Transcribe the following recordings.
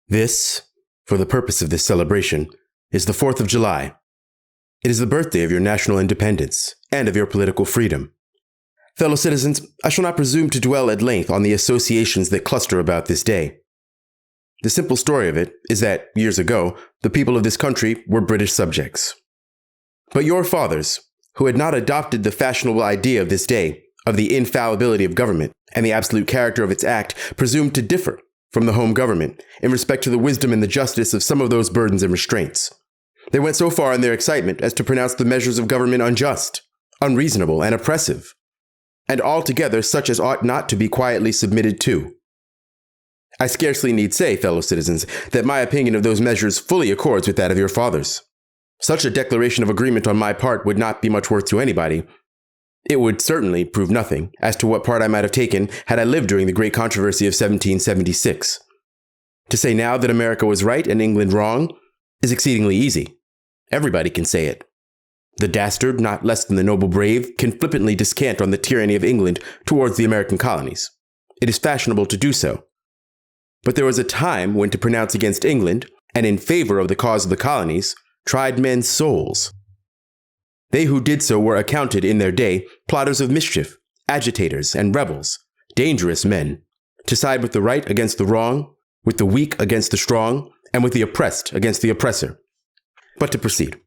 This, for the purpose of this celebration, is the 4th of July. It is the birthday of your national independence and of your political freedom. Fellow citizens, I shall not presume to dwell at length on the associations that cluster about this day. The simple story of it is that, years ago, the people of this country were British subjects. But your fathers, who had not adopted the fashionable idea of this day, of the infallibility of government and the absolute character of its act, presumed to differ from the home government in respect to the wisdom and the justice of some of those burdens and restraints. They went so far in their excitement as to pronounce the measures of government unjust, unreasonable, and oppressive, and altogether such as ought not to be quietly submitted to. I scarcely need say, fellow citizens, that my opinion of those measures fully accords with that of your fathers. Such a declaration of agreement on my part would not be much worth to anybody. It would certainly prove nothing as to what part I might have taken had I lived during the great controversy of 1776. To say now that America was right and England wrong is exceedingly easy. Everybody can say it. The dastard, not less than the noble brave, can flippantly descant on the tyranny of England towards the American colonies. It is fashionable to do so. But there was a time when to pronounce against England, and in favor of the cause of the colonies, tried men's souls. They who did so were accounted in their day plotters of mischief, agitators, and rebels, dangerous men, to side with the right against the wrong, with the weak against the strong, and with the oppressed against the oppressor. But to proceed.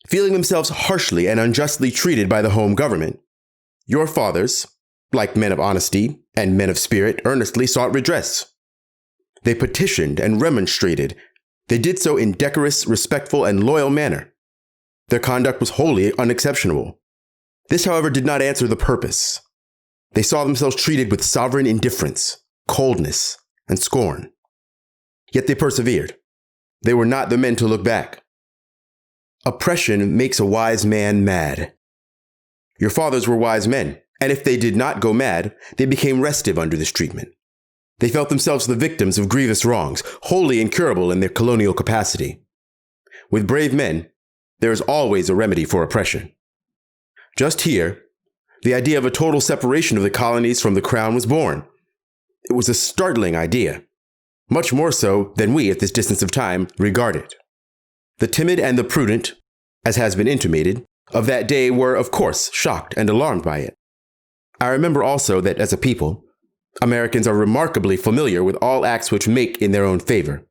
Feeling themselves harshly and unjustly treated by the home government, your fathers, like men of honesty and men of spirit, earnestly sought redress. They petitioned and remonstrated. They did so in decorous, respectful, and loyal manner. Their conduct was wholly unexceptionable. This, however, did not answer the purpose. They saw themselves treated with sovereign indifference, coldness, and scorn. Yet they persevered. They were not the men to look back. Oppression makes a wise man mad. Your fathers were wise men, and if they did not go mad, they became restive under this treatment. They felt themselves the victims of grievous wrongs, wholly incurable in their colonial capacity. With brave men, there is always a remedy for oppression. Just here, the idea of a total separation of the colonies from the crown was born. It was a startling idea, much more so than we, at this distance of time, regard it. The timid and the prudent, as has been intimated, of that day were, of course, shocked and alarmed by it. I remember also that, as a people, Americans are remarkably familiar with all acts which make in their own favor.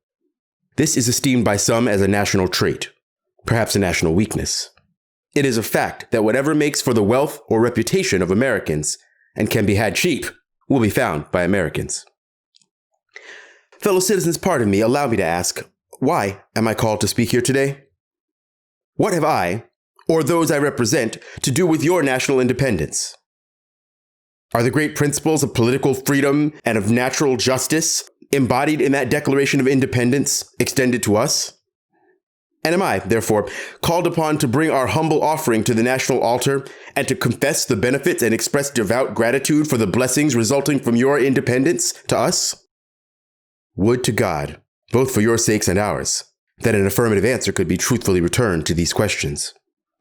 This is esteemed by some as a national trait, perhaps a national weakness. It is a fact that whatever makes for the wealth or reputation of Americans and can be had cheap will be found by Americans. Fellow citizens, pardon me, allow me to ask, why am I called to speak here today? What have I, or those I represent, to do with your national independence? Are the great principles of political freedom and of natural justice embodied in that Declaration of Independence extended to us? And am I, therefore, called upon to bring our humble offering to the national altar and to confess the benefits and express devout gratitude for the blessings resulting from your independence to us? Would to God, both for your sakes and ours, that an affirmative answer could be truthfully returned to these questions.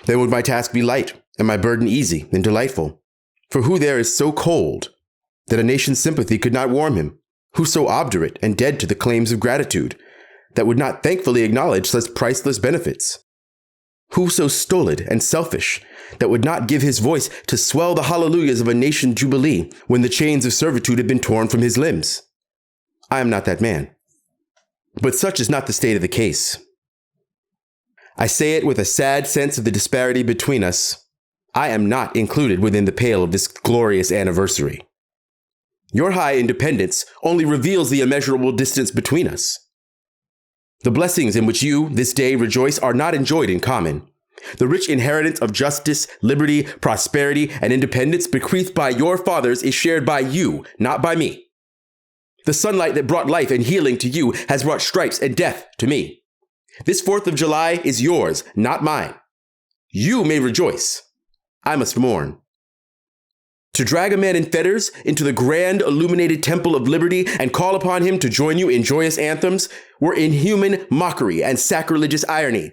Then would my task be light and my burden easy and delightful. For who there is so cold that a nation's sympathy could not warm him? Who so obdurate and dead to the claims of gratitude that would not thankfully acknowledge such priceless benefits? Who so stolid and selfish that would not give his voice to swell the hallelujahs of a nation jubilee when the chains of servitude had been torn from his limbs? I am not that man. But such is not the state of the case. I say it with a sad sense of the disparity between us. I am not included within the pale of this glorious anniversary. Your high independence only reveals the immeasurable distance between us. The blessings in which you, this day, rejoice are not enjoyed in common. The rich inheritance of justice, liberty, prosperity, and independence bequeathed by your fathers is shared by you, not by me. The sunlight that brought life and healing to you has brought stripes and death to me. This 4th of July is yours, not mine. You may rejoice. I must mourn. To drag a man in fetters into the grand illuminated temple of liberty and call upon him to join you in joyous anthems were inhuman mockery and sacrilegious irony.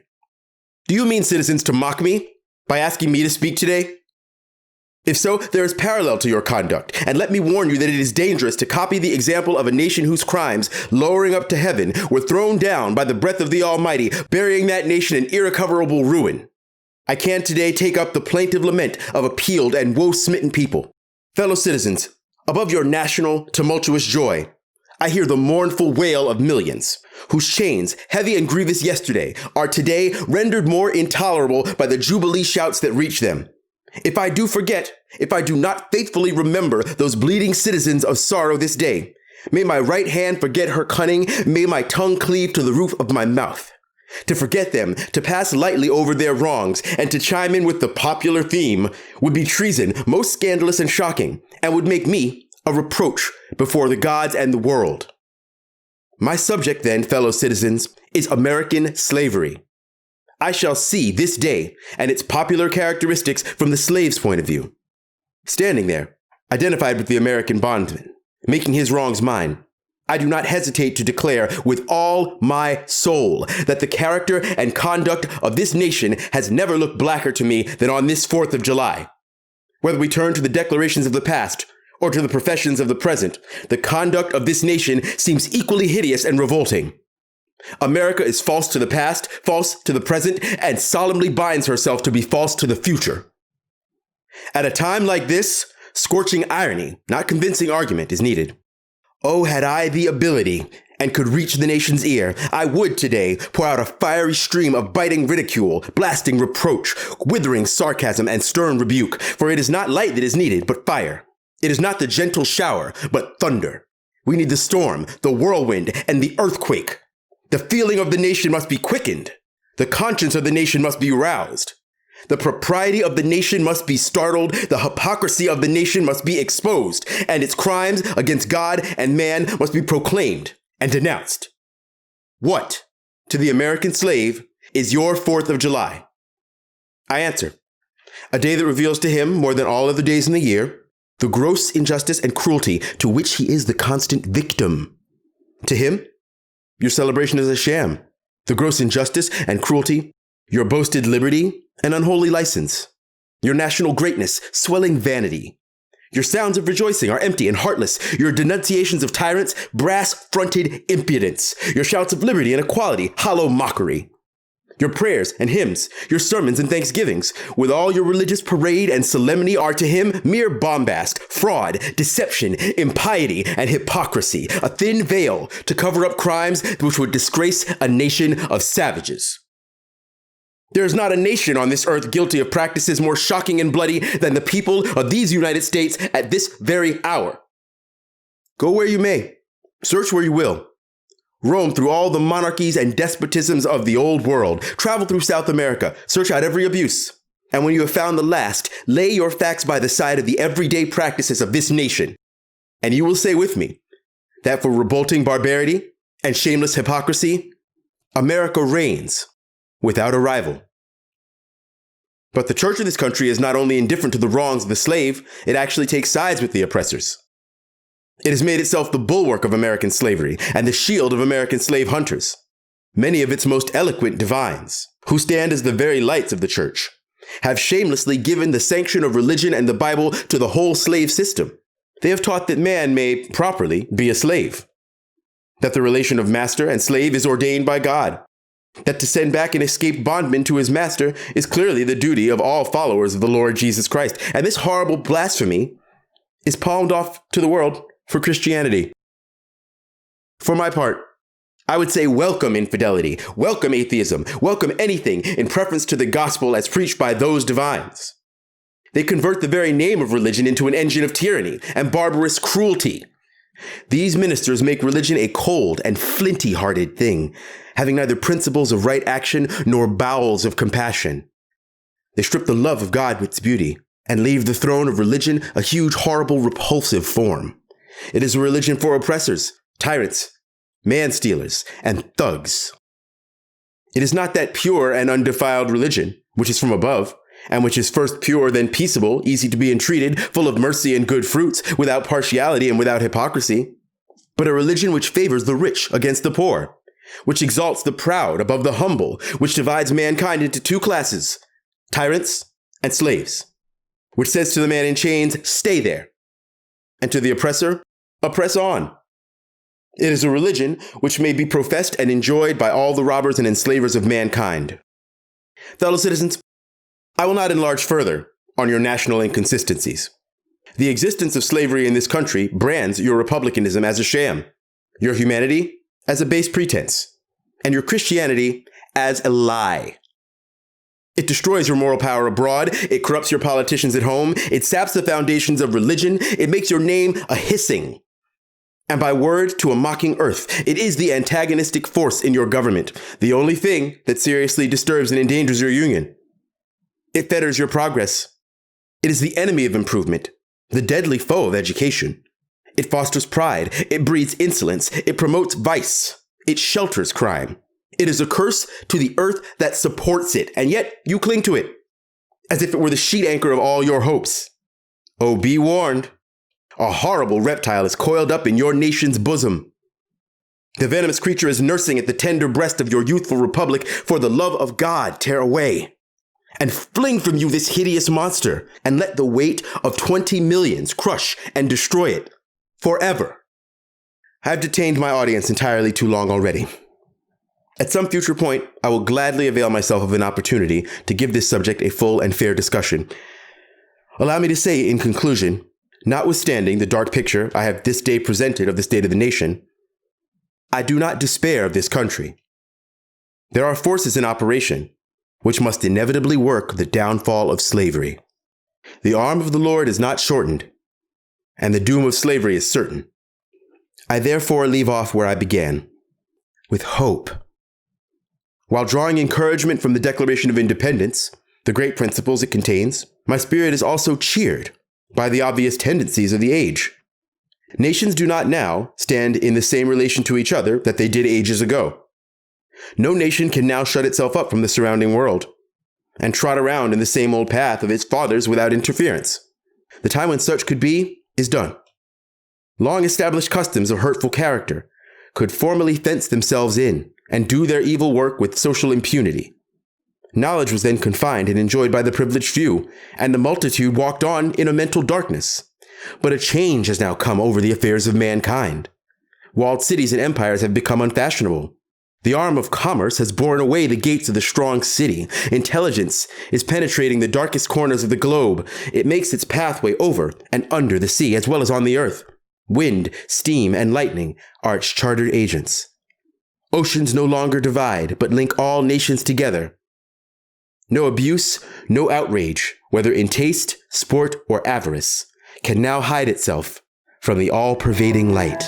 Do you mean, citizens, to mock me by asking me to speak today? If so, there is parallel to your conduct, and let me warn you that it is dangerous to copy the example of a nation whose crimes, lowering up to heaven, were thrown down by the breath of the Almighty, burying that nation in irrecoverable ruin. I can today take up the plaintive lament of a peeled and woe-smitten people. Fellow citizens, above your national, tumultuous joy, I hear the mournful wail of millions, whose chains, heavy and grievous yesterday, are today rendered more intolerable by the jubilee shouts that reach them. If I do forget, if I do not faithfully remember those bleeding citizens of sorrow this day, may my right hand forget her cunning, may my tongue cleave to the roof of my mouth. To forget them, to pass lightly over their wrongs, and to chime in with the popular theme would be treason most scandalous and shocking, and would make me a reproach before the gods and the world. My subject then, fellow citizens, is American slavery. I shall see this day and its popular characteristics from the slave's point of view. Standing there, identified with the American bondman, making his wrongs mine, I do not hesitate to declare with all my soul that the character and conduct of this nation has never looked blacker to me than on this 4th of July. Whether we turn to the declarations of the past or to the professions of the present, the conduct of this nation seems equally hideous and revolting. America is false to the past, false to the present, and solemnly binds herself to be false to the future. At a time like this, scorching irony, not convincing argument, is needed. Oh, had I the ability and could reach the nation's ear, I would today pour out a fiery stream of biting ridicule, blasting reproach, withering sarcasm, and stern rebuke, for it is not light that is needed, but fire. It is not the gentle shower, but thunder. We need the storm, the whirlwind, and the earthquake. The feeling of the nation must be quickened. The conscience of the nation must be roused. The propriety of the nation must be startled. The hypocrisy of the nation must be exposed. And its crimes against God and man must be proclaimed and denounced. What, to the American slave, is your 4th of July? I answer, a day that reveals to him, more than all other days in the year, the gross injustice and cruelty to which he is the constant victim. To him, your celebration is a sham. The gross injustice and cruelty, your boasted liberty, an unholy license. Your national greatness, swelling vanity. Your sounds of rejoicing are empty and heartless. Your denunciations of tyrants, brass-fronted impudence. Your shouts of liberty and equality, hollow mockery. Your prayers and hymns, your sermons and thanksgivings, with all your religious parade and solemnity, are to him mere bombast, fraud, deception, impiety, and hypocrisy, a thin veil to cover up crimes which would disgrace a nation of savages. There is not a nation on this earth guilty of practices more shocking and bloody than the people of these United States at this very hour. Go where you may, search where you will. Roam through all the monarchies and despotisms of the old world. Travel through South America. Search out every abuse. And when you have found the last, lay your facts by the side of the everyday practices of this nation. And you will say with me that for revolting barbarity and shameless hypocrisy, America reigns without a rival. But the church of this country is not only indifferent to the wrongs of the slave, it actually takes sides with the oppressors. It has made itself the bulwark of American slavery and the shield of American slave hunters. Many of its most eloquent divines, who stand as the very lights of the church, have shamelessly given the sanction of religion and the Bible to the whole slave system. They have taught that man may properly be a slave, that the relation of master and slave is ordained by God, that to send back an escaped bondman to his master is clearly the duty of all followers of the Lord Jesus Christ. And this horrible blasphemy is palmed off to the world for Christianity. For my part, I would say welcome infidelity, welcome atheism, welcome anything in preference to the gospel as preached by those divines. They convert the very name of religion into an engine of tyranny and barbarous cruelty. These ministers make religion a cold and flinty-hearted thing, having neither principles of right action nor bowels of compassion. They strip the love of God with its beauty and leave the throne of religion a huge, horrible, repulsive form. It is a religion for oppressors, tyrants, man-stealers, and thugs. It is not that pure and undefiled religion, which is from above, and which is first pure, then peaceable, easy to be entreated, full of mercy and good fruits, without partiality and without hypocrisy, but a religion which favors the rich against the poor, which exalts the proud above the humble, which divides mankind into two classes, tyrants and slaves. which says to the man in chains, stay there, and to the oppressor, oppress on. It is a religion which may be professed and enjoyed by all the robbers and enslavers of mankind. Fellow citizens, I will not enlarge further on your national inconsistencies. The existence of slavery in this country brands your republicanism as a sham, your humanity as a base pretense, and your Christianity as a lie. It destroys your moral power abroad, it corrupts your politicians at home, it saps the foundations of religion, it makes your name a hissing, and by word to a mocking earth. It is the antagonistic force in your government, the only thing that seriously disturbs and endangers your union. It fetters your progress. It is the enemy of improvement, the deadly foe of education. It fosters pride, it breeds insolence, it promotes vice, it shelters crime. It is a curse to the earth that supports it, and yet you cling to it, as if it were the sheet anchor of all your hopes. Oh, be warned. A horrible reptile is coiled up in your nation's bosom. The venomous creature is nursing at the tender breast of your youthful republic. For the love of God, tear away and fling from you this hideous monster, and let the weight of 20 millions crush and destroy it forever. I have detained my audience entirely too long already. At some future point, I will gladly avail myself of an opportunity to give this subject a full and fair discussion. Allow me to say, in conclusion, notwithstanding the dark picture I have this day presented of the state of the nation, I do not despair of this country. There are forces in operation which must inevitably work the downfall of slavery. The arm of the Lord is not shortened, and the doom of slavery is certain. I therefore leave off where I began, with hope. While drawing encouragement from the Declaration of Independence, the great principles it contains, my spirit is also cheered by the obvious tendencies of the age. Nations do not now stand in the same relation to each other that they did ages ago. No nation can now shut itself up from the surrounding world and trot around in the same old path of its fathers without interference. The time when such could be is done. Long-established customs of hurtful character could formally fence themselves in and do their evil work with social impunity. Knowledge was then confined and enjoyed by the privileged few, and the multitude walked on in a mental darkness. But a change has now come over the affairs of mankind. Walled cities and empires have become unfashionable. The arm of commerce has borne away the gates of the strong city. Intelligence is penetrating the darkest corners of the globe. It makes its pathway over and under the sea, as well as on the earth. Wind, steam, and lightning are its chartered agents. Oceans no longer divide, but link all nations together. No abuse, no outrage, whether in taste, sport, or avarice, can now hide itself from the all-pervading light.